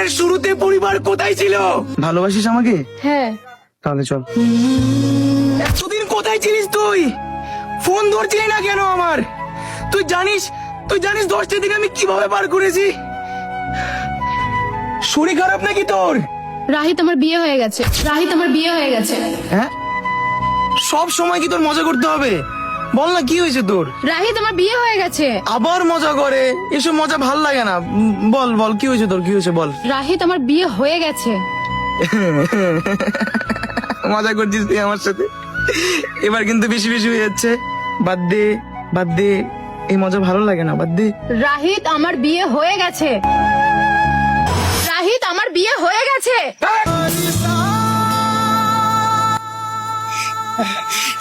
প্রেমের শুরুতে পরিবার কোথায় ছিল? ভালোবাসিস আমাকে? হ্যাঁ। তাহলে চল। এতদিন কোথায় ছিলিস তুই? ফোন ধরছিলি না কেন আমার? তুই জানিস 10টা দিন আমি কিভাবে পার করেছি? শরীর খারাপ নাকি তোর? রাহিত আমার বিয়ে হয়ে গেছে। হ্যাঁ, সব সময় কি তোর মজা করতে হবে? বল না কি হয়েছে তোর? রাহিত আমার বিয়ে হয়ে গেছে। আবার মজা করে? এসব মজা ভাল লাগে না। বল কি হয়েছে তোর, কি হয়েছে বল। রাহিত আমার বিয়ে হয়ে গেছে। মজা করছিস তুই আমার সাথে? এবার কিন্তু বেশি হয়ে যাচ্ছে। বাদ দে, এই মজা ভালো লাগে না, বাদ দে। রাহিত আমার বিয়ে হয়ে গেছে।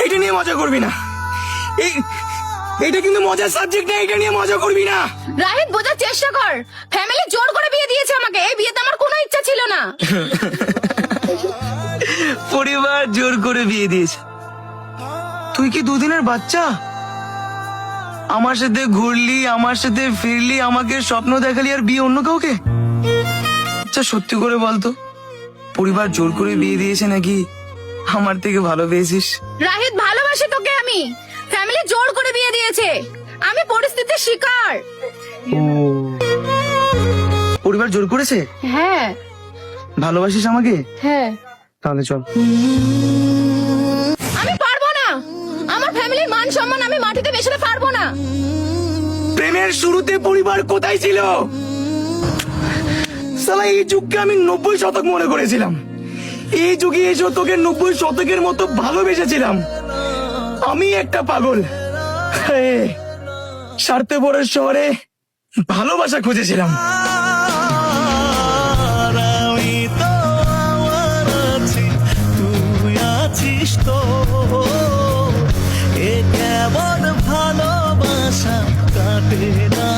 এটা নিয়ে মজা করবি না। এটা কিন্তু মজার সাবজেক্ট না, এটা নিয়ে মজা করবি না। রাহিত বোঝার চেষ্টা কর, ফ্যামিলি জোর করে বিয়ে দিয়েছে আমাকে। এই বিয়েতে আমার কোনো ইচ্ছা ছিল না। পরিবার জোর করে বিয়ে দিয়েছে। তুই কি দুদিনের বাচ্চা? আমার সাথে ঘুরলি, আমার সাথে ফিরলি, আমাকে স্বপ্ন দেখালি, আর বিয়ে অন্য কাউকে? আচ্ছা সত্যি করে বলতো, পরিবার জোর করে বিয়ে দিয়েছে নাকি আমার থেকে ভালো পেয়েছিস? রাহিত ভালোবাসি তোকে আমি, ফ্যামিলি জোর করে বিয়ে দিয়েছে। আমি পরিস্থিতির শিকার। পরিবার জোর করেছে? হ্যাঁ। ভালোবাসিস আমাকে? হ্যাঁ। তাহলে চল। আমি পারবো না, আমার ফ্যামিলির মান সম্মান আমি মাটিতে মেশাতে পারবো না। প্রেমের শুরুতে পরিবার কোথায় ছিল? সালা এই যুগকে আমি 90 শতক মনে করেছিলাম। এই যুগে এসে তোকে 90 শতকের মতো ভালোবেসেছিলাম। আমি একটা পাগল। স্বার্থপরের শহরে ভালোবাসা খুঁজেছিলাম। আমি তো আমার আছি, তুই আছিস তো। এ কেমন ভালোবাসা কাটে না